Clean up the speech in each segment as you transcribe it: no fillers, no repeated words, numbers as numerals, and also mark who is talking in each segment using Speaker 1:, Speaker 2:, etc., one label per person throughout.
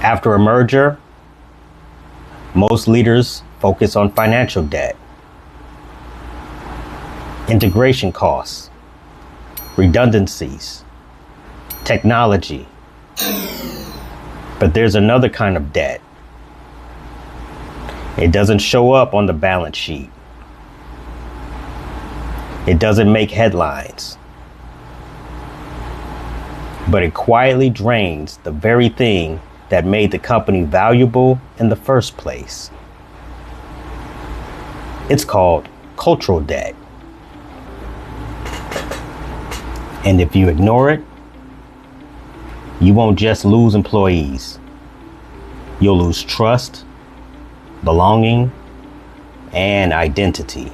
Speaker 1: After a merger, most leaders focus on financial debt, integration costs, redundancies, technology. But there's another kind of debt. It doesn't show up on the balance sheet. It doesn't make headlines. But it quietly drains the very thing that made the company valuable in the first place. It's called cultural debt. And if you ignore it, you won't just lose employees. You'll lose trust, belonging, and identity.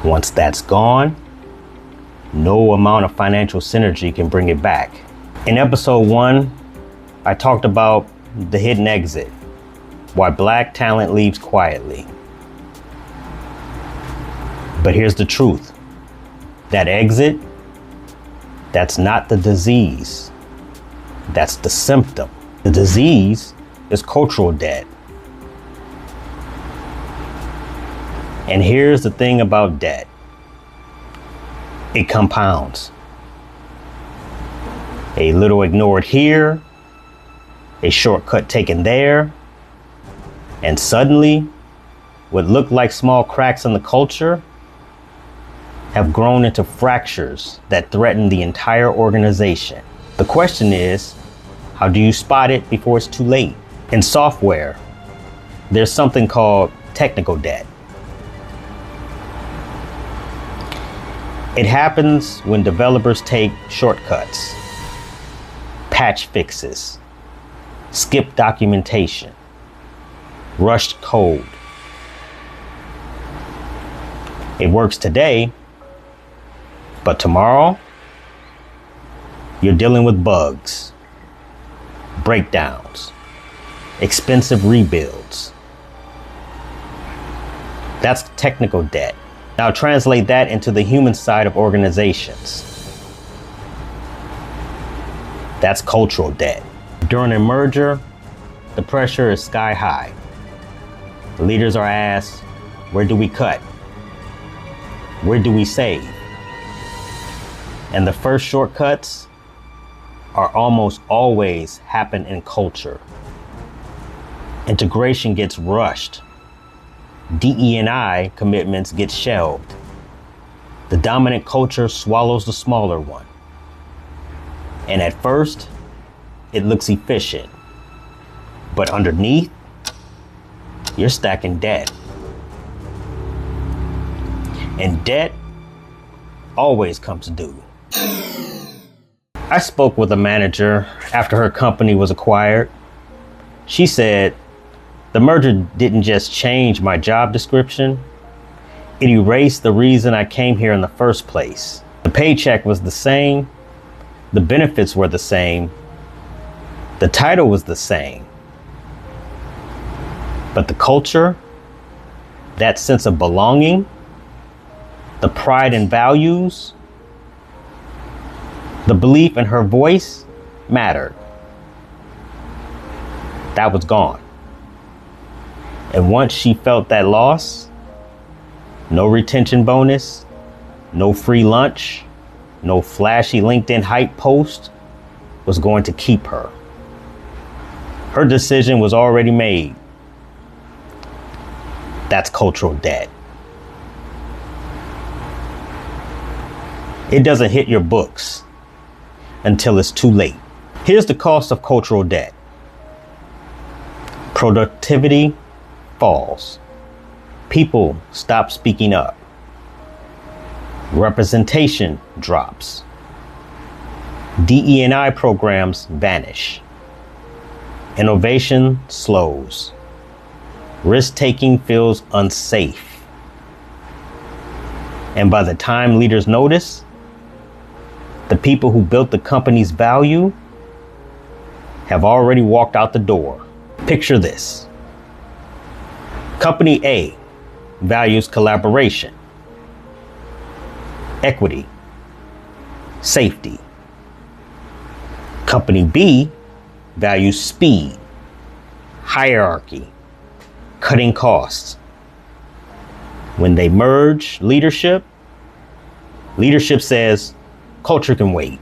Speaker 1: Once that's gone, no amount of financial synergy can bring it back. In episode 1, I talked about the hidden exit, why Black talent leaves quietly. But here's the truth. That exit, that's not the disease. That's the symptom. The disease is cultural debt. And here's the thing about debt. It compounds. A little ignored here, a shortcut taken there, and suddenly, what looked like small cracks in the culture have grown into fractures that threaten the entire organization. The question is, how do you spot it before it's too late? In software, there's something called technical debt. It happens when developers take shortcuts, patch fixes, skip documentation, rushed code. It works today, but tomorrow, you're dealing with bugs, breakdowns, expensive rebuilds. That's technical debt. Now translate that into the human side of organizations. That's cultural debt. During a merger, the pressure is sky high. The leaders are asked, where do we cut? Where do we save? And the first shortcuts are almost always happen in culture. Integration gets rushed. DE&I commitments get shelved. The dominant culture swallows the smaller one. And at first, it looks efficient. But underneath, you're stacking debt. And debt always comes due. I spoke with a manager after her company was acquired. She said, the merger didn't just change my job description. It erased the reason I came here in the first place. The paycheck was the same. The benefits were the same. The title was the same. But the culture, that sense of belonging, the pride and values, the belief in her voice mattered. That was gone. And once she felt that loss, no retention bonus, no free lunch, no flashy LinkedIn hype post was going to keep her. Her decision was already made. That's cultural debt. It doesn't hit your books until it's too late. Here's the cost of cultural debt. Productivity falls. People stop speaking up. Representation drops. DE&I programs vanish. Innovation slows. Risk-taking feels unsafe. And by the time leaders notice, the people who built the company's value have already walked out the door. Picture this. Company A values collaboration, equity, safety. Company B values speed, hierarchy, cutting costs. When they merge leadership says culture can wait.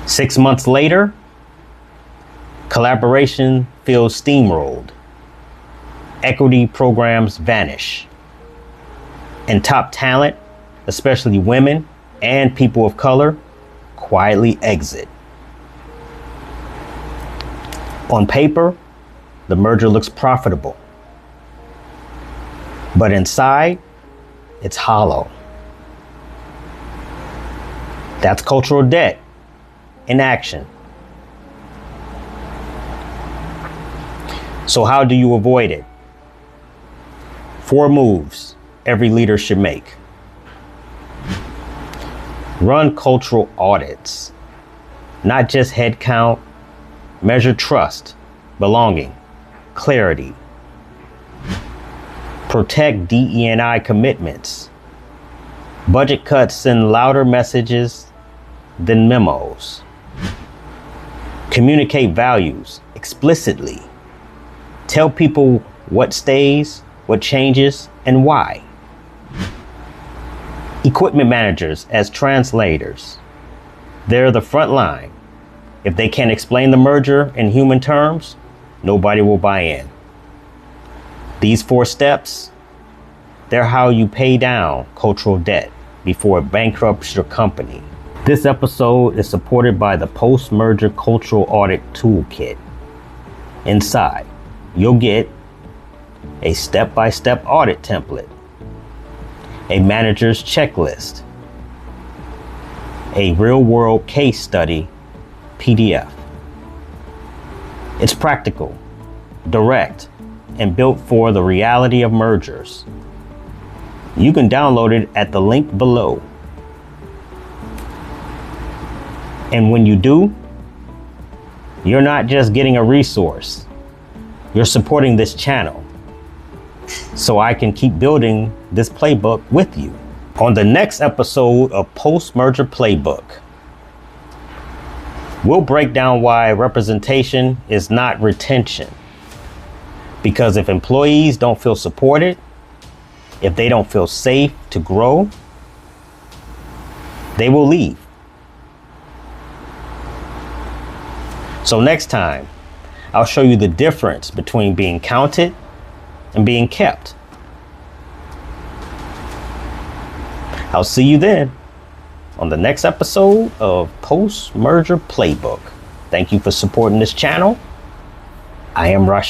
Speaker 1: 6 months later, collaboration feels steamrolled. Equity programs vanish. And top talent, especially women and people of color, quietly exit. On paper, the merger looks profitable. But inside, it's hollow. That's cultural debt in action. So how do you avoid it? 4 moves every leader should make. Run cultural audits, not just head count. Measure trust, belonging, clarity. Protect DE&I commitments. Budget cuts send louder messages than memos. Communicate values explicitly. Tell people what stays, what changes, and why. Equipment managers as translators. They're the front line. If they can't explain the merger in human terms, nobody will buy in. These 4 steps, they're how you pay down cultural debt before it bankrupts your company. This episode is supported by the Post-Merger Cultural Audit Toolkit. Inside, you'll get a step-by-step audit template, a manager's checklist, a real-world case study PDF. It's practical, direct, and built for the reality of mergers. You can download it at the link below. And when you do, you're not just getting a resource, you're supporting this channel so I can keep building this playbook with you. On the next episode of Post-Merger Playbook, we'll break down why representation is not retention. Because if employees don't feel supported, if they don't feel safe to grow, they will leave. So next time, I'll show you the difference between being counted and being kept. I'll see you then on the next episode of Post-Merger Playbook. Thank you for supporting this channel. I am Rashid.